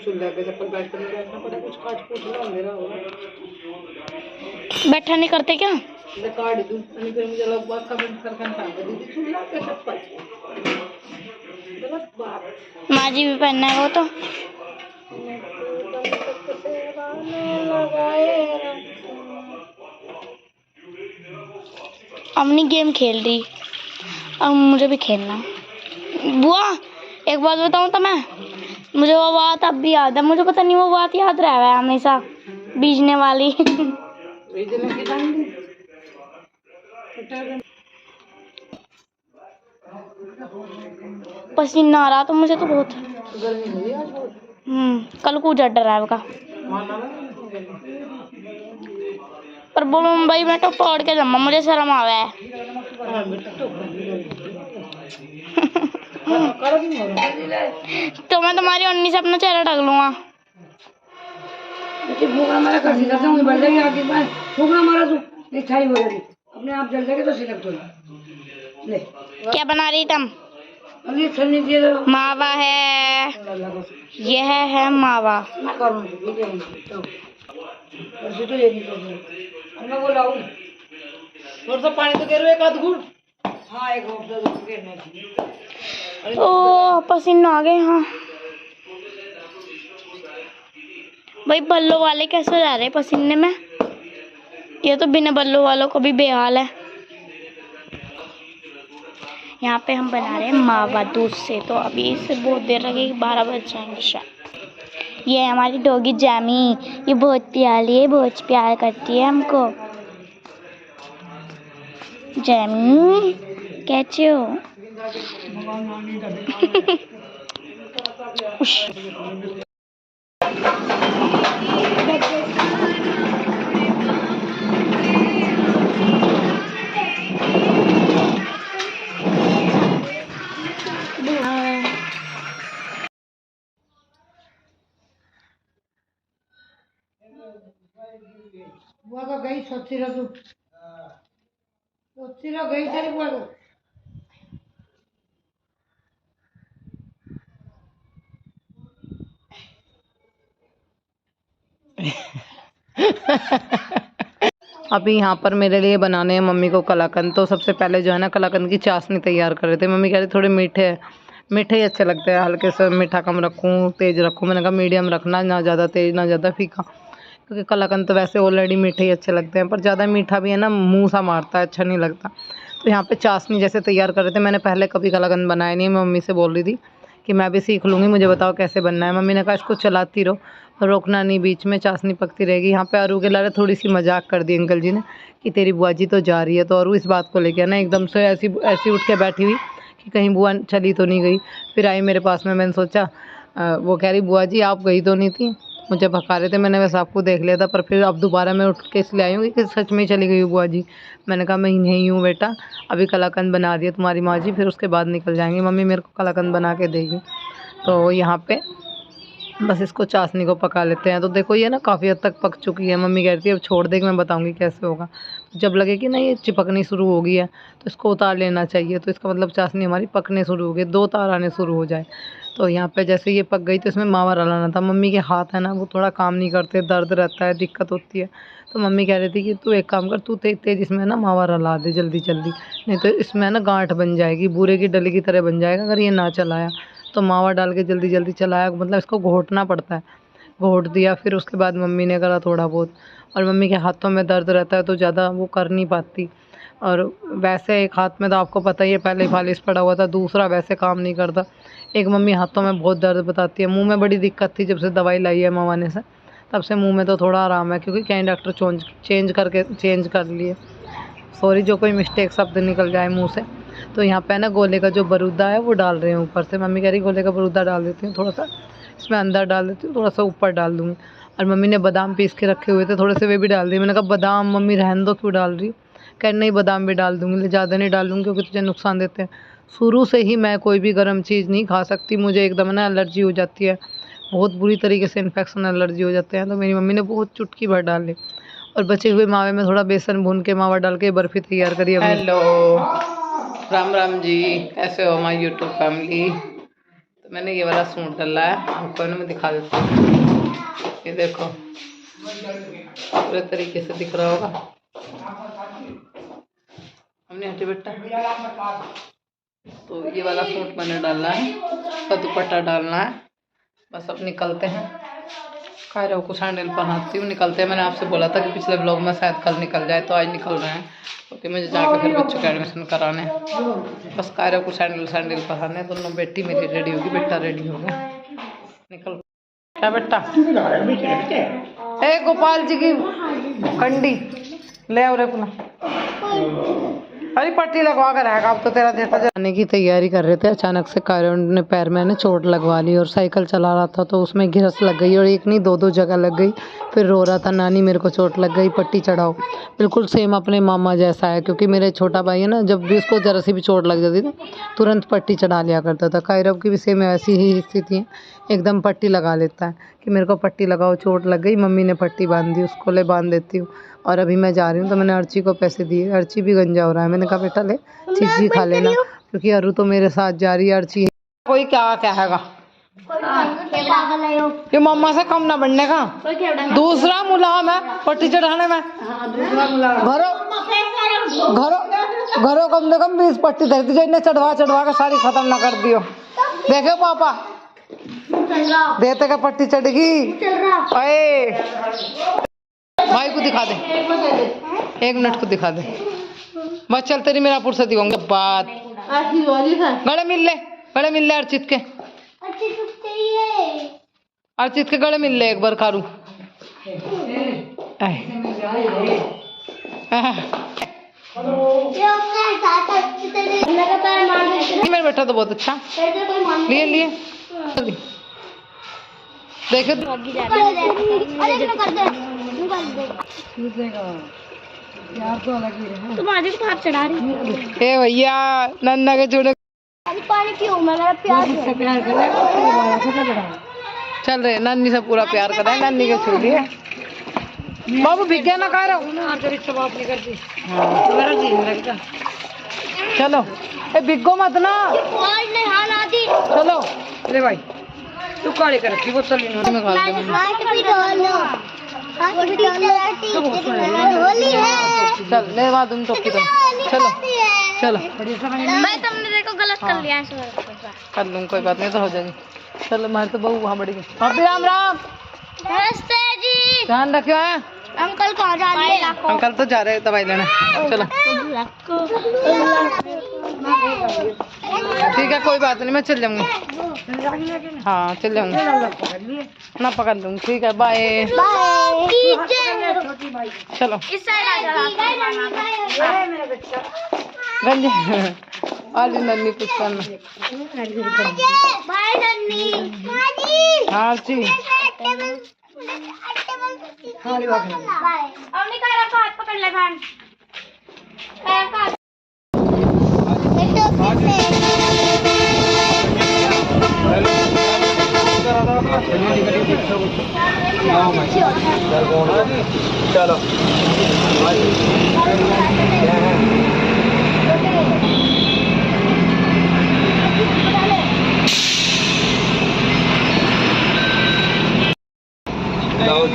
चूल्हे पे चप्पल बैठ कर नहीं बैठना पड़ा, कुछ काट कूट लो अंधेरा होगा। बैठा नहीं करते क्या? मैं काट दूं नहीं, फिर मुझे लोग बहुत कमेंट करके निकाल दीदी चूल्हा पे चप्पल, गलत बात। माँ जी भी पहनना है वो तो। अम्मी गेम खेल रही, अब मुझे भी खेलना। बुआ एक बात बताऊं तो मैं, मुझे वो बात अब भी याद है, मुझे पता नहीं वो बात याद रह है हमेशा, बीजने वाली। बीजने की डंडी पसीना आ रहा तो मुझे तो बहुत। गर्मी हुई आज बहुत। कल को डर रहा है का, पर वो मुंबई में तो पौड़ के जमा, मुझे शर्म आवे है। तो मैं तुम्हारी अन्नी से अपना चेहरा ढक लूंगा। मारा कर सीधा से बढ़ जाएगी आगे बार फूकना मारा तू नहीं छाई हो जाएगी अपने आप जल जाएगी तो सिलक तो ले। क्या बना रही तुम? अभी छन्नी दिए तो मावा है, यह है मावा। मैं करूँ तो तो ये नहीं कर मैं वो लाऊं थोड़ा सा पानी तो गिरो एक आध घूंट। हाँ एक घूंट तो गिरना चाहिए। ओ पसीना आ गए। हाँ भाई बल्लो वाले कैसे जा रहे पसीने में, ये तो बिना बल्लो वालों को भी बेहाल है। यहाँ पे हम बना रहे हैं मावा दूध से, तो अभी इससे बहुत देर लगेगी, 12 बज जाएंगे शायद। ये है हमारी डॉगी जैमी, ये बहुत प्यारी है, बहुत प्यार करती है हमको। जैमी कैसे हो? बुआ तो गई सोची रह तू सोची रह गई तेरी बुआ तो अभी यहाँ पर मेरे लिए बनाने हैं मम्मी को कलाकंद। तो सबसे पहले जो है ना कलाकंद की चाशनी तैयार कर रहे थे। मम्मी कह रही थोड़े मीठे मीठे ही अच्छे लगते हैं, हल्के से मीठा कम रखूँ तेज़ रखूँ। मैंने कहा मीडियम रखना, ना ज़्यादा तेज़ ना ज़्यादा फीका, क्योंकि कलाकंद तो वैसे ऑलरेडी मीठे ही अच्छे लगते हैं, पर ज़्यादा मीठा भी है ना मुँह सा मारता है, अच्छा नहीं लगता। तो यहाँ पे चाशनी जैसे तैयार कर रहे थे। मैंने पहले कभी कलाकंद बनाया नहीं है। मैं मम्मी से बोल रही थी कि मैं भी सीख लूँगी, मुझे बताओ कैसे बनना है। मम्मी ने कहा इसको चलाती रहो, रोकना नहीं, बीच में चाशनी पकती रहेगी। यहाँ पे अरू के लारे थोड़ी सी मजाक कर दी अंकल जी ने कि तेरी बुआ जी तो जा रही है। तो अरू इस बात को लेकर ना एकदम से ऐसी ऐसी उठ के बैठी हुई कि कहीं बुआ चली तो नहीं गई। फिर आई मेरे पास में, मैंने सोचा वो कह रही बुआ जी आप गई तो नहीं थी, मुझे भगा रहे थे, मैंने वैसे आपको देख लिया था, पर फिर अब दोबारा मैं उठ के इसलिए आई हूँ कि सच में चली गई बुआ जी। मैंने कहा मैं नहीं हूँ बेटा, अभी कलाकंद बना दिया तुम्हारी माँ जी, फिर उसके बाद निकल जाएंगी। मम्मी मेरे को कलाकंद बना के देगी। तो यहाँ पे बस इसको चाशनी को पका लेते हैं। तो देखो ये ना काफ़ी हद तक पक चुकी है। मम्मी कहती है अब छोड़ दे कि मैं बताऊंगी कैसे होगा। जब लगे कि ना ये चिपकनी शुरू हो गई है तो इसको उतार लेना चाहिए। तो इसका मतलब चाशनी हमारी पकने शुरू हो गई, 2 तार आने शुरू हो जाए। तो यहाँ पे जैसे ये पक गई तो इसमें मावा डालना था। मम्मी के हाथ है ना वो थोड़ा काम नहीं करते, दर्द रहता है, दिक्कत होती है। तो मम्मी कह रही थी कि तू एक काम कर, तू तेज इसमें ना मावा रला दे जल्दी जल्दी, नहीं तो इसमें ना गांठ बन जाएगी, बूरे की डली की तरह बन जाएगा अगर ये ना चलाया। तो मावा डाल के जल्दी जल्दी चलाया, मतलब इसको घोटना पड़ता है। घोट दिया, फिर उसके बाद मम्मी ने करा थोड़ा बहुत। और मम्मी के हाथों में दर्द रहता है तो ज़्यादा वो कर नहीं पाती। और वैसे एक हाथ में तो आपको पता ही है पहले फालिश पड़ा हुआ था, दूसरा वैसे काम नहीं करता। एक मम्मी हाथों में बहुत दर्द बताती है। मुंह में बड़ी दिक्कत थी जब से दवाई लाई है मवाने से, तब से मुंह में तो थोड़ा आराम है, क्योंकि कई डॉक्टर चेंज कर लिए। सॉरी जो कोई मिस्टेक शब्द निकल जाए मुँह से। तो यहाँ पे ना गोले का जो बरूदा है वो डाल रहे हैं ऊपर से। मम्मी कह रही गोले का बरूदा डाल देती हूँ, थोड़ा सा इसमें अंदर डाल देती हूँ, थोड़ा सा ऊपर डाल दूँगी। और मम्मी ने बादाम पीस के रखे हुए थे थोड़े से, वे भी डाल दिए। मैंने कहा बादाम मम्मी रहने दो, क्यों डाल रही? कह नहीं बादाम भी डाल दूँगी, ज़्यादा नहीं डालूँगी क्योंकि तुझे नुकसान देते हैं। शुरू से ही मैं कोई भी गर्म चीज़ नहीं खा सकती, मुझे एकदम ना एलर्जी हो जाती है, बहुत बुरी तरीके से इन्फेक्शन एलर्जी हो जाते हैं। तो मेरी मम्मी ने बहुत चुटकी भर डाली और बचे हुए मावे में थोड़ा बेसन भून के मावा डाल के बर्फ़ी तैयार करी। हेलो राम राम जी, कैसे हो हमारी यूट्यूब फैमिली? तो मैंने ये वाला सूट डाला है, आपको ना मैं दिखा देती हूँ। ये देखो पूरे तरीके से दिख रहा होगा। हमने हटे बेटा, तो ये वाला सूट मैंने डालना है, उसका दुपट्टा डालना है। बस अब निकलते हैं। कायरों को सैंडल पहनाती हूँ, निकलते हैं। मैंने आपसे बोला था कि पिछले ब्लॉग में शायद कल निकल जाए, तो आज निकल रहे हैं क्योंकि मुझे जाकर फिर बच्चों के एडमिशन कराने हैं। बस कायरों को सैंडल पहनाने। दोनों बेटी मेरी रेडी होगी, बेटा रेडी होगा, निकल। क्या बेटा? ए गोपाल जी की कंडी ले आओ रे अपना। अरे पट्टी लगवा कर रहेगा अब तो तेरा देखा जाने की तैयारी कर रहे थे। अचानक से कायरों ने पैर में ना चोट लगवा ली और साइकिल चला रहा था तो उसमें घिरस लग गई और एक नहीं दो जगह लग गई। फिर रो रहा था, नानी मेरे को चोट लग गई, पट्टी चढ़ाओ। बिल्कुल सेम अपने मामा जैसा है, क्योंकि मेरे छोटा भाई है ना, जब भी उसको जरा सी भी चोट लग जाती थी तुरंत पट्टी चढ़ा लिया करता था। कायरों की भी सेम ऐसी ही स्थिति है, एकदम पट्टी लगा लेता है कि मेरे को पट्टी लगाओ, चोट लग गई। मम्मी ने पट्टी बांध दी, उसको ले बांध देती हूँ। और अभी मैं जा रही हूँ तो मैंने अर्ची को पैसे दिए। अर्ची भी गंजा हो रहा है, मैंने कहा बेटा ले चीज भी खा लेना, क्योंकि अरु तो मेरे साथ जा रही है। अर्ची कोई क्या कहेगा, ये मम्मा से कम ना बनने का। दूसरा मुलाम है पट्टी चढ़ाने में। घरों घरों घरों कम से कम 20 पट्टी धरती जो इन्हें चढ़वा के सारी खत्म ना कर दियो। देखो पापा देते का पट्टी चढ़ेगी। अरे भाई को दिखा दे, 1 मिनट को दिखा दे। बस चल तेरी मेरा फुर्सत होंगे बात। गले मिल ले अर्चित के, अर्चित के गले मिल ले एक बार खारू। मेरा बेटा तो बहुत अच्छा लिए देखो। तुम आज भी हाथ चढ़ा रही हो। ए भैया नन्ना के जोड़े पानी क्यों? मेरा प्यार चल रहे, नन्नी से पूरा प्यार कर रहा है। नन्नी के छू दिए बाबू भीग गया ना कह रहा हूँ। चलो ए बिगो मत ना, चलो ले भाई तू काले कर रखी बोतल में खा चल ले वहाँ तुम टोपी तुम। चलो चलो मैं तुमने देखो गलत कर लिया कर लूँ, कोई बात नहीं तो हो जाएगी। चलो हमारे तो बहू वहाँ बढ़ गई। भाभी राम राम, नमस्ते जी। ध्यान रखियो है। अंकल कहाँ जा रहे हैं? अंकल तो जा रहे हैं दवाई लेने। चलो ठीक है कोई बात नहीं, मैं चल जाऊंगी। हाँ चल जाऊंगी ना, पकड़ लूंगी। ठीक है बाय। चलो गंजे आली नन्नी कुछ करना। हाँ जी हाथ पकड़ ले बहन। चलो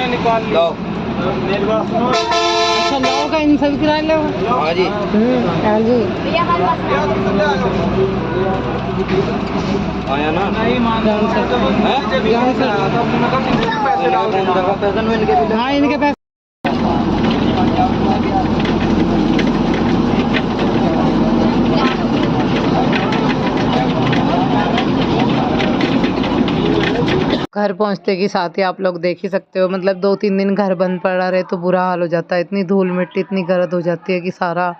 निकाल लो। अच्छा लाओ का इन सब किराए लो। हाँ जी हाँ जी आया ना। हाँ इनके पैसे घर पहुंचते के साथ ही आप लोग देख ही सकते हो, मतलब 2-3 दिन घर बंद पड़ा रहे तो बुरा हाल हो जाता है। इतनी धूल मिट्टी इतनी गर्द हो जाती है कि सारा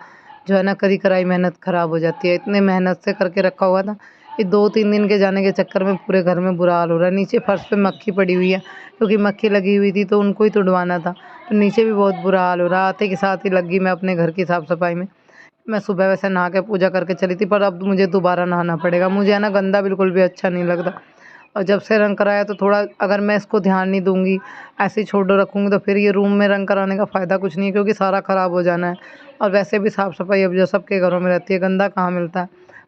जो है ना करी कराई मेहनत ख़राब हो जाती है। इतने मेहनत से करके रखा हुआ था, ये 2-3 दिन के जाने के चक्कर में पूरे घर में बुरा हाल हो रहा है। नीचे फर्श पे मक्खी पड़ी हुई है, क्योंकि मक्खी लगी हुई थी तो उनको ही तुड़वाना था, तो नीचे भी बहुत बुरा हाल हो रहा। आते के साथ ही लगी मैं अपने घर की साफ़ सफाई में। मैं सुबह वैसे नहा के पूजा करके चली थी, पर अब मुझे दोबारा नहाना पड़ेगा। मुझे है ना गंदा बिल्कुल भी अच्छा नहीं लगता, और जब से रंग कराया तो थोड़ा अगर मैं इसको ध्यान नहीं दूंगी, ऐसे ही छोड़ रखूँगी तो फिर ये रूम में रंग कराने का फ़ायदा कुछ नहीं है, क्योंकि सारा ख़राब हो जाना है। और वैसे भी साफ़ सफाई अब जो सबके घरों में रहती है, गंदा कहाँ मिलता है।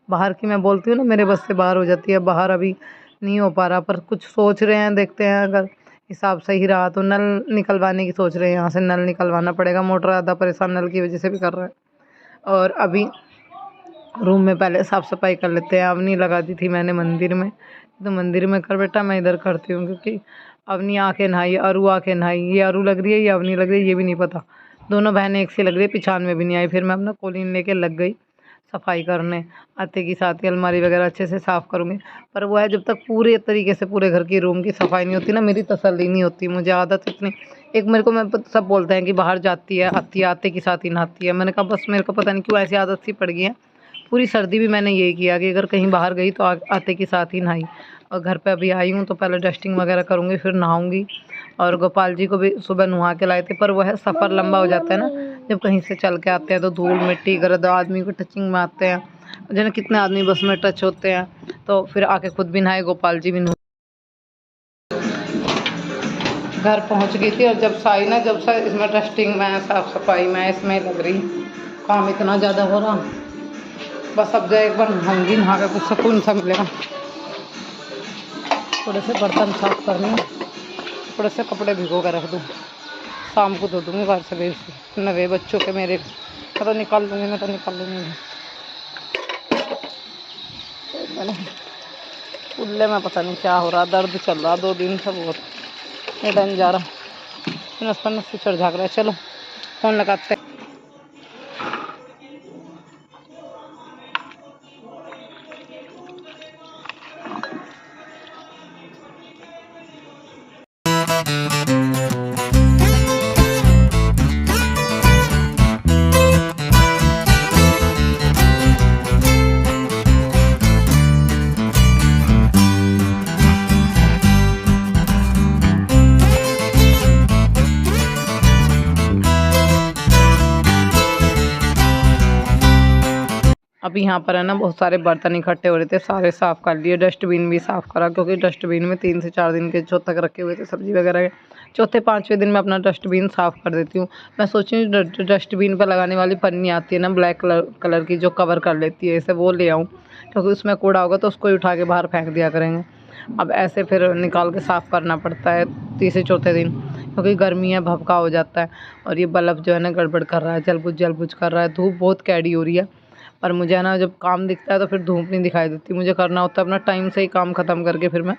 बाहर की मैं बोलती हूँ ना मेरे बस से बाहर हो जाती है। बाहर अभी नहीं हो पा रहा, पर कुछ सोच रहे हैं, देखते हैं अगर हिसाब सही रहा तो नल निकलवाने की सोच रहे हैं। यहाँ से नल निकलवाना पड़ेगा, मोटर ज़्यादा परेशान नल की वजह से भी कर रहा है। और अभी रूम में पहले साफ़ सफाई कर लेते हैं। अवनी लगा दी थी मैंने मंदिर में, तो मंदिर में कर बेटा, मैं इधर करती हूँ, क्योंकि अवनी आके नहाई, अरू आके नहाई। ये अरू लग रही है या अवनी लग रही है ये भी नहीं पता, दोनों बहनें एक सी लग रही है, पिछान में भी नहीं आई। फिर मैं अपना कोलीन लेके लग गई सफाई करने। आते की साथ ही अलमारी वगैरह अच्छे से साफ़ करूँगी। पर वो है, जब तक पूरे तरीके से पूरे घर की रूम की सफाई नहीं होती ना, मेरी तसल्ली नहीं होती। मुझे आदत इतनी, एक मेरे को, मैं सब बोलते हैं कि बाहर जाती है आती है आते की साथ ही नहाती है। मैंने कहा बस मेरे को पता नहीं क्यों ऐसी आदत सी पड़ गई है। पूरी सर्दी भी मैंने यही किया कि अगर कहीं बाहर गई तो आते के साथ ही नहाई। और घर पे अभी आई हूँ तो पहले डस्टिंग वगैरह करूँगी, फिर नहाऊँगी। और गोपाल जी को भी सुबह नहा के लाए थे, पर वह है सफ़र लंबा हो जाता है ना, जब कहीं से चल के आते हैं तो धूल मिट्टी गर्द आदमी को टचिंग में आते हैं, जैसे कितने आदमी बस में टच होते हैं। तो फिर आके खुद भी नहाए, गोपाल जी भी नहा। घर पहुँच गई थी, और जब से इसमें डस्टिंग में साफ़ सफाई में इसमें लग रही, काम इतना ज़्यादा हो रहा। बस अब जो एक बार नहाऊंगी, नहा के कुछ सुकून सा मिलेगा। थोड़े से बर्तन साफ करने, थोड़े से कपड़े भिगो कर रख दूँ, शाम को धो दूँगी बाहर से से नवे बच्चों के मेरे। मैं तो निकाल लूँगी मैंने उल्ले में पता नहीं क्या हो रहा, दर्द चल रहा 2 दिन से बहुत, नहीं जा रहा, नस पर नस चढ़ झाग रहा है। चलो फ़ोन लगाते हैं। अभी यहाँ पर है ना, बहुत सारे बर्तन इकट्ठे हो रहे थे, सारे साफ़ कर लिए। डस्टबिन भी साफ़ करा, क्योंकि डस्टबिन में 3 से 4 दिन के जो तक रखे हुए थे सब्ज़ी वगैरह के, चौथे 5वें दिन मैं अपना डस्टबिन साफ़ कर देती हूँ। मैं सोची डस्टबिन पर लगाने वाली पन्नी आती है ना ब्लैक कलर की, जो कवर कर लेती है, इसे वो ले आऊँ, क्योंकि उसमें कूड़ा होगा तो उसको ही उठा के बाहर फेंक दिया करेंगे। अब ऐसे फिर निकाल के साफ़ करना पड़ता है तीसरे चौथे दिन, क्योंकि गर्मी है, भभका हो जाता है। और ये बल्ब जो है ना गड़बड़ कर रहा है, जल बुझ कर रहा है। धूप बहुत कैडी हो रही है, पर मुझे है ना, जब काम दिखता है तो फिर धूप नहीं दिखाई देती। मुझे करना होता है अपना टाइम से ही काम ख़त्म करके, फिर मैं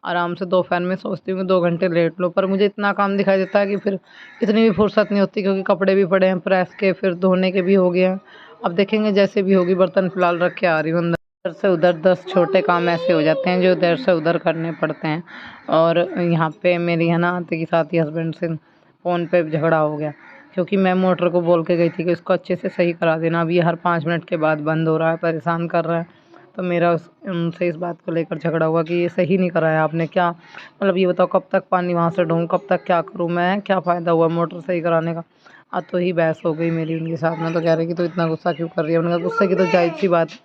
आराम से दोपहर में सोचती हूँ कि 2 घंटे लेट लो, पर मुझे इतना काम दिखाई देता है कि फिर इतनी भी फुर्सत नहीं होती, क्योंकि कपड़े भी पड़े हैं प्रेस के, फिर धोने के भी हो गए हैं। अब देखेंगे जैसे भी होगी, बर्तन फ़िलहाल रख के आ रही हूँ अंदर। इधर से उधर 10 छोटे काम ऐसे हो जाते हैं जो इधर से उधर करने पड़ते हैं। और यहाँ पे मेरी है ना आते के साथ ही हस्बैंड से फ़ोन पे झगड़ा हो गया, क्योंकि मैं मोटर को बोल के गई थी कि इसको अच्छे से सही करा देना। अब ये हर 5 मिनट के बाद बंद हो रहा है, परेशान कर रहा है। तो मेरा उनसे इस बात को लेकर झगड़ा हुआ कि ये सही नहीं कराया आपने, क्या मतलब, ये बताओ कब तक पानी वहाँ से ढूँढूँ, कब तक क्या करूँ मैं, क्या फ़ायदा हुआ मोटर सही कराने का। आज तो ही बहस हो गई मेरी उनके साथ में। तो कह रहे कि तो इतना गुस्सा क्यों कर रही है। उन्होंने कहा गुस्से की तो जायज़ सी बात है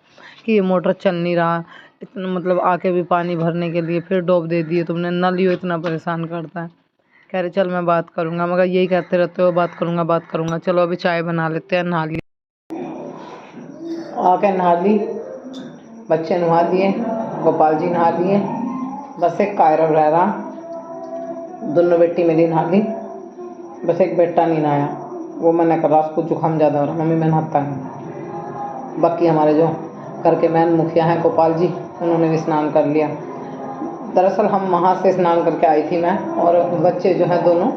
कि ये मोटर चल नहीं रहा, इतना मतलब आके भी पानी भरने के लिए फिर डोब दे दिए तुमने, नल ही इतना परेशान करता है। कह रहे चल मैं बात करूँगा, मगर यही कहते रहते हो बात करूँगा। चलो अभी चाय बना लेते हैं, नहा ली, आके नहा ली, बच्चे नहा दिए, गोपाल जी नहा लिए, बस एक कायरव रह रहा। दोनों बेटी मेरी नहा ली, बस एक बेटा नहीं नहाया, वो मैंने कहा उसको जुकाम ज़्यादा हो रहा, मम्मी मैं नहाता नहीं। बाकी हमारे जो घर के मैन मुखिया हैं गोपाल जी, उन्होंने भी स्नान कर लिया। दरअसल हम वहाँ से स्नान करके आई थी मैं, और बच्चे जो हैं दोनों,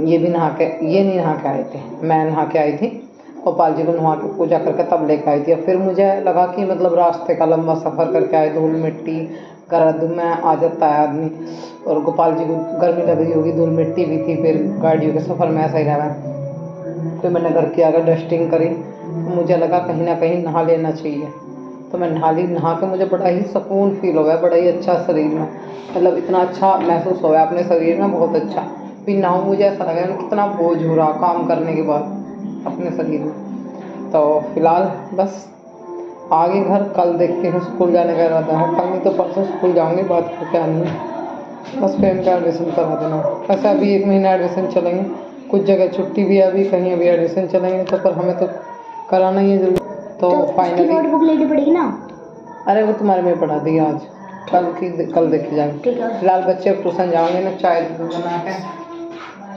ये भी ये नहीं नहा के आए थे, मैं नहा के आई थी। गोपाल जी को नहा के पूजा करके तब लेकर आई थी। और फिर मुझे लगा कि मतलब रास्ते का लंबा सफ़र करके आए, धूल मिट्टी गर्द में आ जाता है आदमी, और गोपाल जी को गर्मी लग रही होगी, धूल मिट्टी भी थी, फिर गाड़ियों के सफ़र में ऐसा ही रहा। फिर मैंने घर के आगे डस्टिंग करी, तो मुझे लगा कहीं ना कहीं नहा लेना चाहिए, तो मैं नहा ली। नहा के मुझे बड़ा ही सुकून फील हो गया, बड़ा ही अच्छा शरीर में, मतलब इतना अच्छा महसूस हो गया अपने शरीर में, बहुत अच्छा। फिर नहाऊँ, मुझे ऐसा लगा कितना बोझ हो रहा काम करने के बाद अपने शरीर में। तो फिलहाल बस आगे घर कल देखते हैं, स्कूल जाने का इरादा है, कल नहीं तो परसों स्कूल जाऊँगी, बात करके आनी है। बस फिर इनका एडमिशन करा देना। वैसे अभी 1 महीना एडमिशन चलेंगे, कुछ जगह छुट्टी भी है अभी, कहीं अभी एडमिशन चलेंगे, तो पर हमें तो कराना ही है जल्दी। तो फाइनली नोटबुक लेनी पड़ेगी ना। अरे वो तुम्हारे में पढ़ा दी आज। कल देखी जाएंगे। ठीक है। फिलहाल बच्चे अब ट्यूशन जाओगे ना, चाय बना के,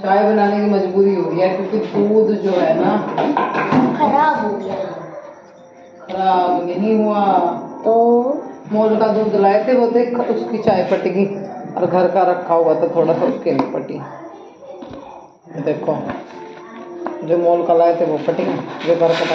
चाय बनाने की मजबूरी हो गई है क्योंकि दूध जो है ना खराब हो गया। खराब नहीं हुआ, तो मोल का दूध लाए थे वो देख उसकी चाय फटेगी, और घर का रखा हुआ था थोड़ा सा उसके नहीं फटी। देखो जो मोल का लाए थे वो फटी, जो घर का